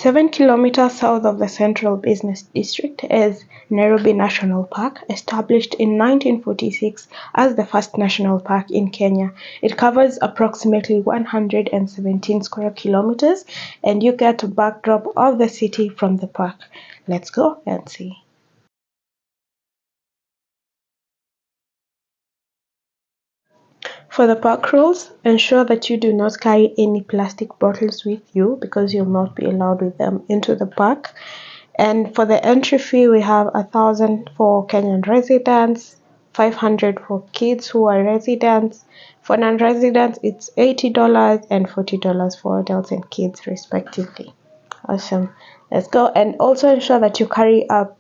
7 kilometers south of the central business district is Nairobi National Park, established in 1946 as the first national park in Kenya. It covers approximately 117 square kilometers, and you get a backdrop of the city from the park. Let's go and see. For the park rules, ensure that you do not carry any plastic bottles with you because you'll not be allowed with them into the park. And for the entry fee, we have 1,000 for Kenyan residents, 500 for kids who are residents. For non-residents, it's $80 and $40 for adults and kids respectively. Awesome. Let's go. And also ensure that you carry up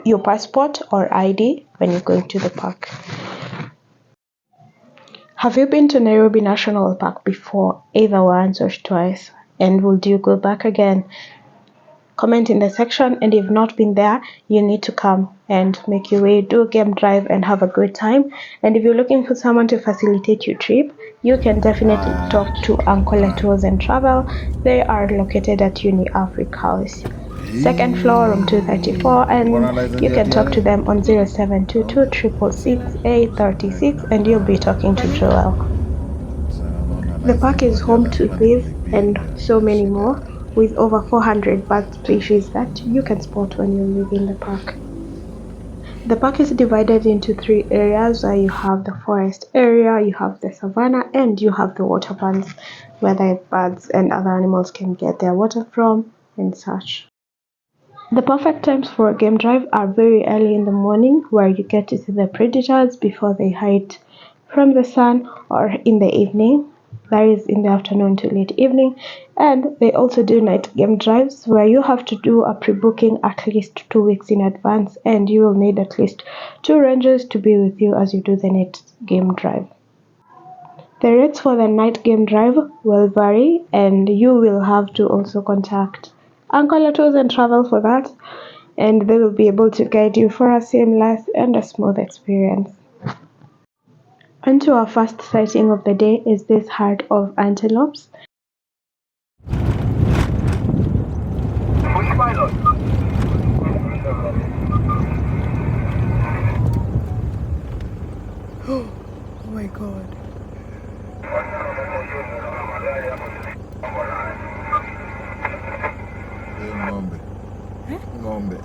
your passport or ID when you're going to the park. Have you been to Nairobi National Park before, either once or twice? And would you go back again? Comment in the section, and if not been there, you need to come and make your way, do a game drive and have a good time. And if you're looking for someone to facilitate your trip, you can definitely talk to Uncle Tours and Travel. They are located at Uni Africa House, second floor, room 234, and you can talk to them on 0722 666 836, and you'll be talking to Joel. The park is home to these and so many more, with over 400 bird species that you can spot when you live in the park. The park is divided into 3 areas, where you have the forest area, you have the savanna, and you have the water ponds, where the birds and other animals can get their water from and such. The perfect times for a game drive are very early in the morning, where you get to see the predators before they hide from the sun, or in the evening, that is in the afternoon to late evening. And they also do night game drives, where you have to do a pre-booking at least 2 weeks in advance, and you will need at least 2 rangers to be with you as you do the night game drive. The rates for the night game drive will vary, and you will have to also contact Uncle Tours and Travel for that, and they will be able to guide you for a seamless and a smooth experience. On to our first sighting of the day is this herd of antelopes. Oh my god. Ng'ombe.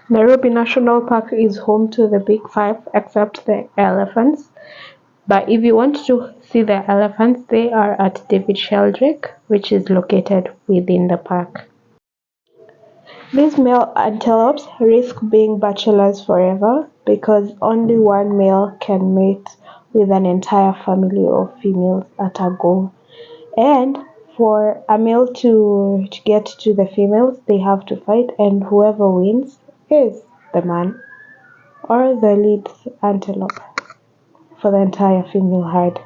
Nairobi National Park is home to the Big Five except the elephants. But if you want to see the elephants, they are at David Sheldrick, which is located within the park. These male antelopes risk being bachelors forever because only one male can mate with an entire family of females at a go. And for a male to get to the females, they have to fight, and whoever wins is the man or the lead antelope for the entire female herd.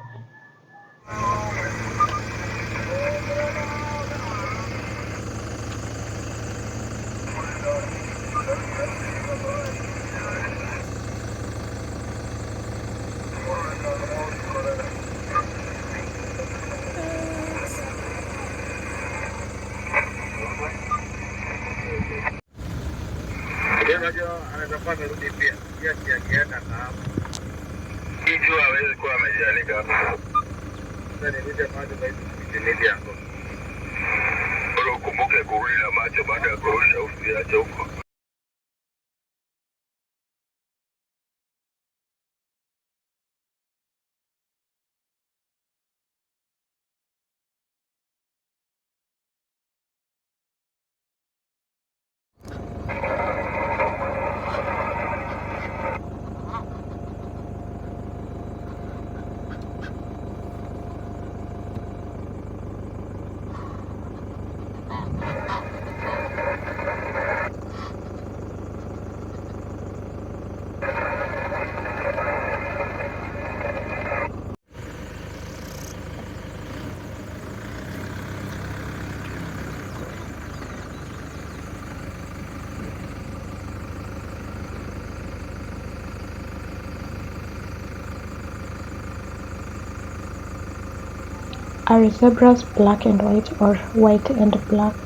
Are zebras black and white or white and black?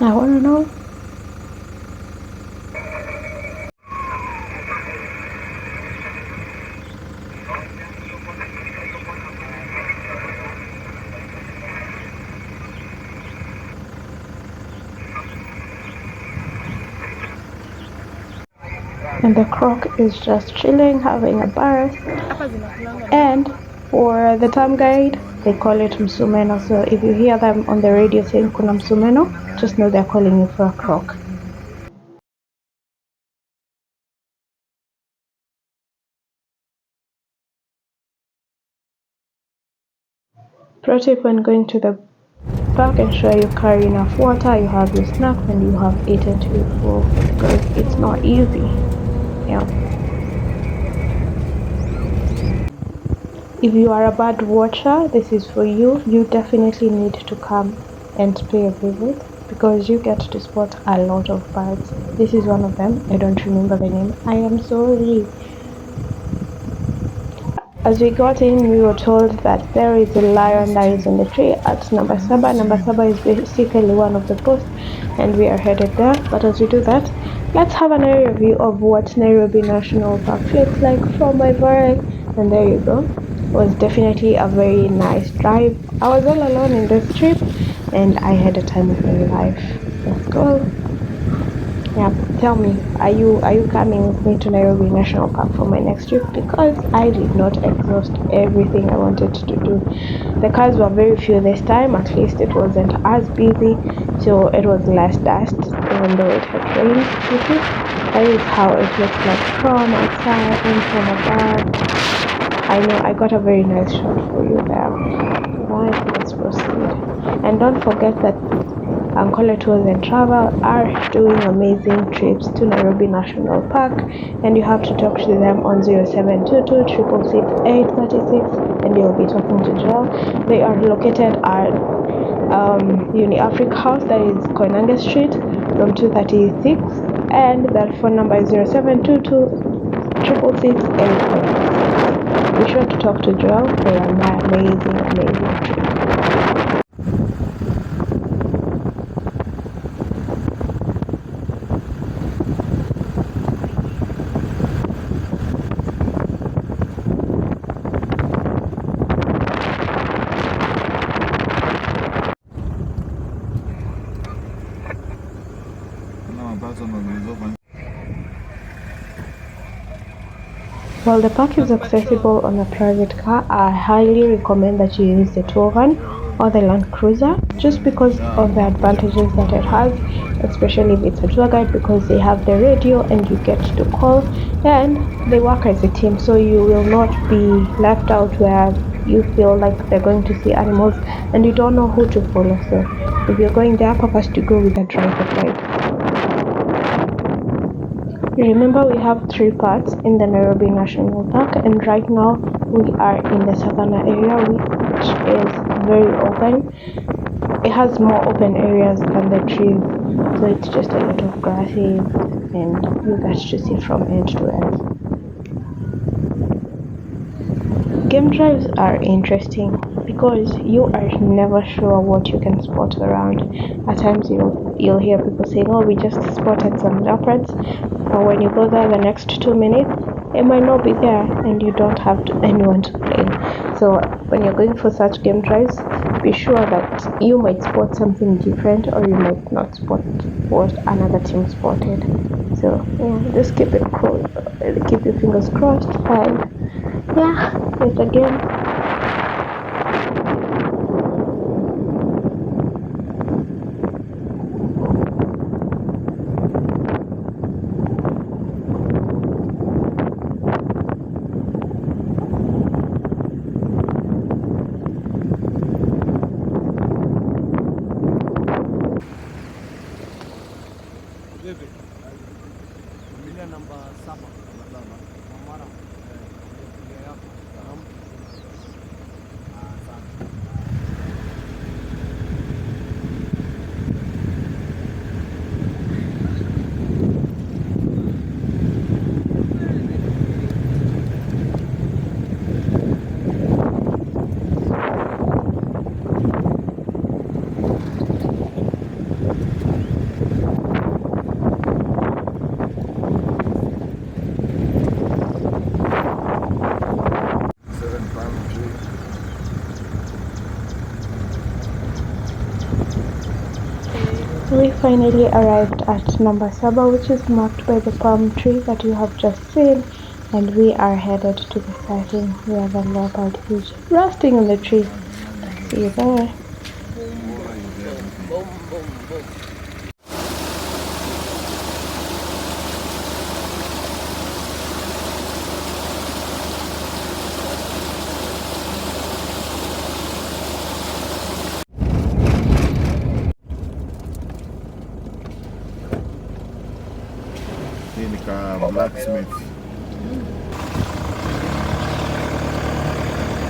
I wanna know. And the croc is just chilling, having a bath. And for the term guide, they call it msumeno. So if you hear them on the radio saying kuna msumeno, just know they're calling you for a croc. Pro tip when going to the park, ensure you carry enough water, you have your snacks, and you have eaten to your full, because it's not easy. Yeah. If you are a bird watcher, this is for you. You definitely need to come and pay a visit because you get to spot a lot of birds. This is one of them. I don't remember the name. I am sorry. As we got in, we were told that there is a lion that is in the tree at number Saba. Number Saba is basically one of the posts, and we are headed there. But as we do that, let's have an area view of what Nairobi National Park looks like from my very. And there you go. It was definitely a very nice drive. I was all alone in this trip, and I had a time of my life. Let's go. Yeah, tell me, are you coming with me to Nairobi National Park for my next trip? Because I did not exhaust everything I wanted to do. The cars were very few this time, at least it wasn't as busy, so it was less dust, even though it had rained. That is how it looks like from outside and from above. I know I got a very nice shot for you there. Right, let's proceed. And don't forget that Ankole Tours and Travel are doing amazing trips to Nairobi National Park, and you have to talk to them on 0722 666 and you'll be talking to Joel. They are located at Uni Africa House, that is Koinange Street, room 236, and their phone number is 0722 666 Be sure to talk to Joel for an amazing trip. While the park is accessible on a private car, I highly recommend that you use the tour van or the Land Cruiser, just because of the advantages that it has, especially if it's a tour guide, because they have the radio and you get to call, and they work as a team, so you will not be left out where you feel like they're going to see animals and you don't know who to follow. So if you're going there, purpose to go with a driver guide. Remember, we have 3 parts in the Nairobi National Park, and right now we are in the savannah area, which is very open. It has more open areas than the trees, so it's just a lot of grasses and you guys to see from end to end. Game drives are interesting because you are never sure what you can spot around. At times you'll hear people saying, oh, we just spotted some leopards, but when you go there the next 2 minutes, it might not be there and you don't have anyone to blame. So when you're going for such game drives, be sure that you might spot something different or you might not spot what another team spotted. So yeah, just keep your fingers crossed, and yeah, it's a game. We finally arrived at number Saba, which is marked by the palm tree that you have just seen, and we are headed to the sighting where the leopard is resting on the tree. See you there. Blacksmith.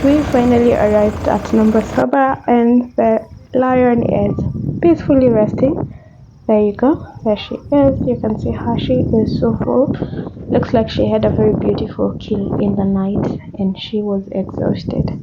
We finally arrived at number Saba, and the lion is peacefully resting. There you go. There she is. You can see her. She is so full. Looks like she had a very beautiful kill in the night and she was exhausted.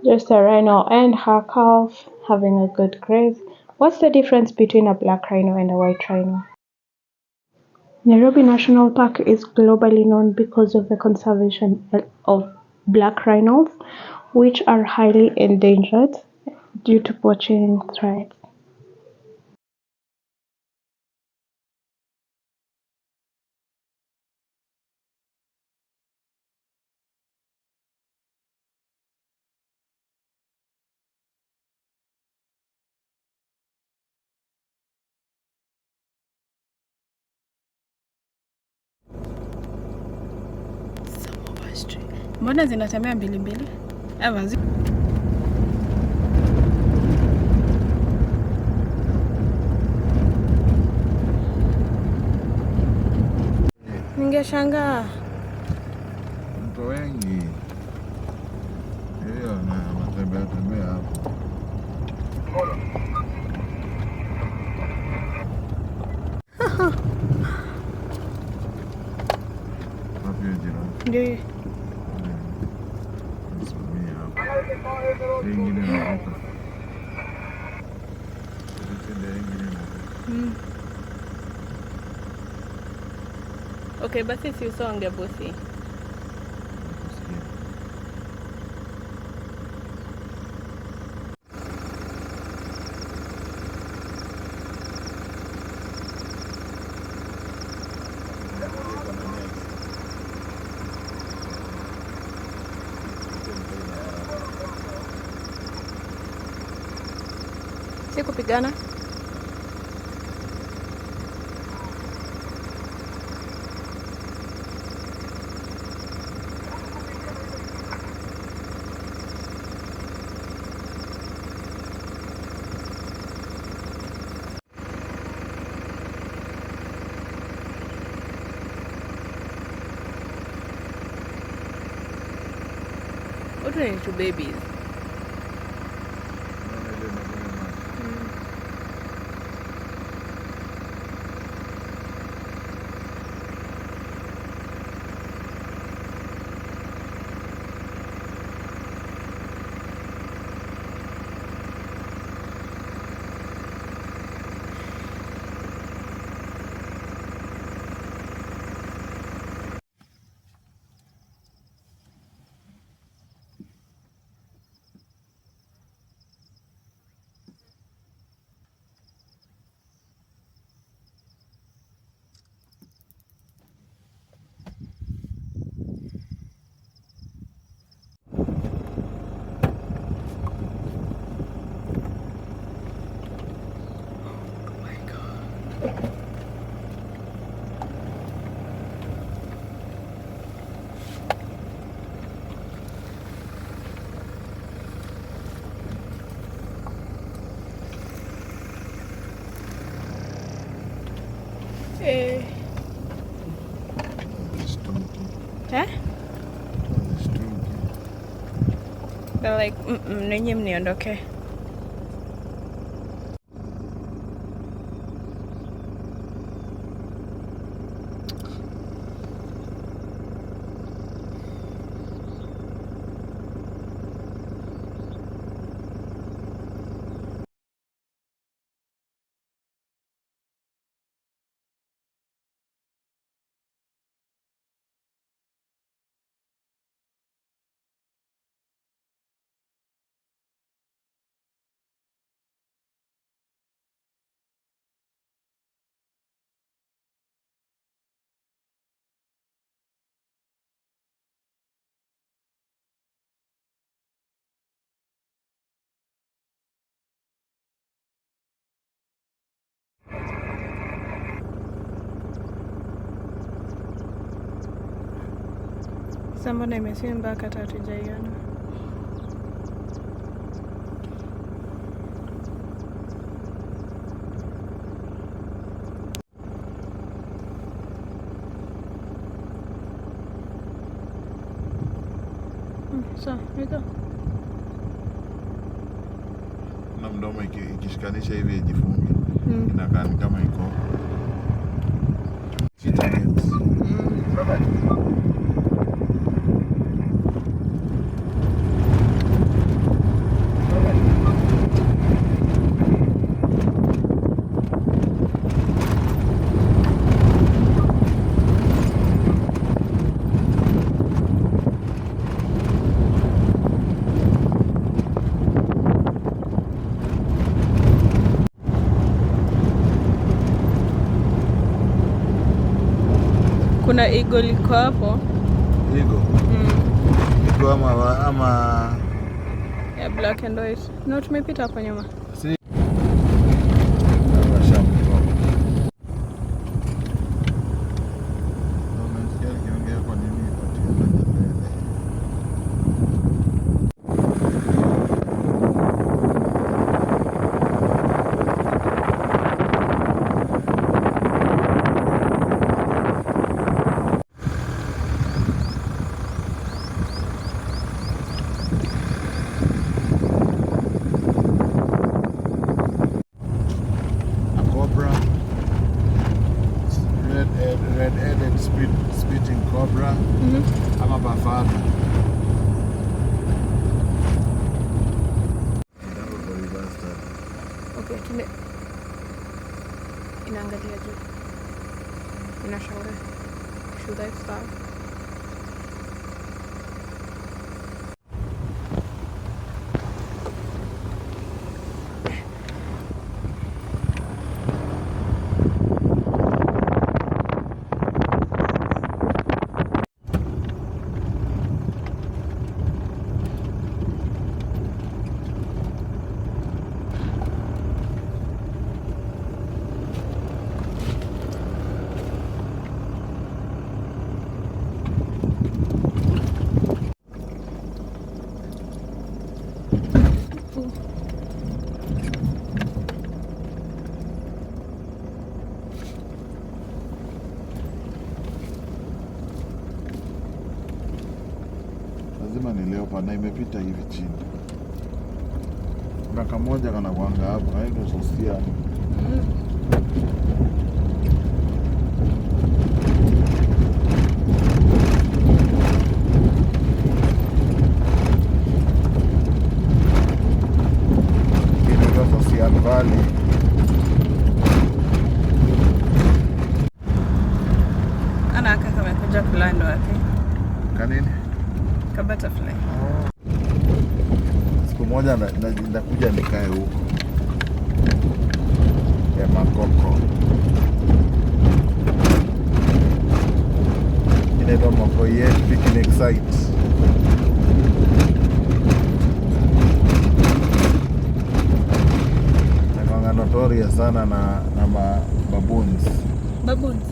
Just a rhino and her calf having a good graze. What's the difference between a black rhino and a white rhino? Nairobi National Park is globally known because of the conservation of black rhinos, which are highly endangered due to poaching threats. Mbona zinatembea mbili mbili? Ningeshangaa. Watu wengi. Hiyo na wanatembea tembea hapo. Wapi ya jirani? Ndio. Nasimamia hapo. Ingine navuka. Okay, basi si usonge bosi. Si kupigana? What are you two babies? Eh? They're like, ninyi mniondoke. Sasa mbona imesimba hata hatujaiona? So, wiko. Na mdomo ikishikanisha hivi ijifunge. Inakaa ni kama iko Kuna eagle liko hapo. Eagle? Eagle ama ya black and white. No, tumepita hapo nyuma. Si. Red-headed spitting cobra. Ama bafana. Okay, inaangalia juu. Inashangaa. Should I start? Lazima ni leopard na imepita hivi chini. Kuna kamoja kana kuanga hapo, haiko sosia. Inaitwa Social Valley. Anakaa kama kuja kulanda wapi? Kanini? Butterfly. Siku moja ndakuja nikae huko ya makoko. Inaitwa Makoye picnic site. Nakwanga notorious sana na baboons. Baboons?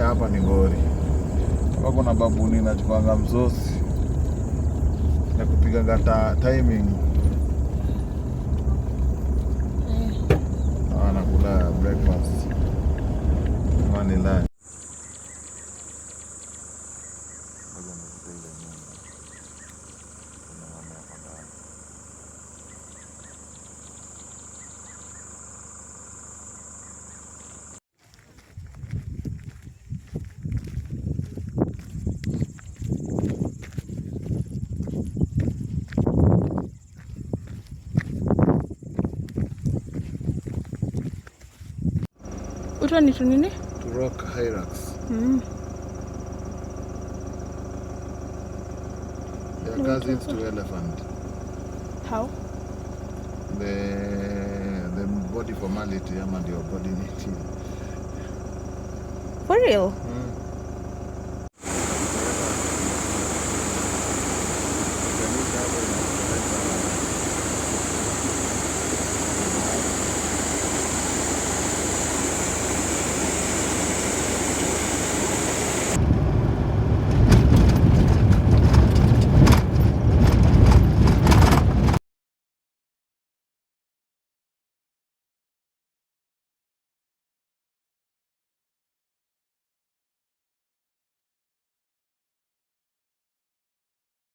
Hapa ni ngori. Hapa kuna babuni inachukuanga msosi na kupiga gata timing. Anakula breakfast. Mani lunch. Utwa ni tunini? To rock hyrax. They are cousins to elephant. How? The body formality ama ndio body native. For real?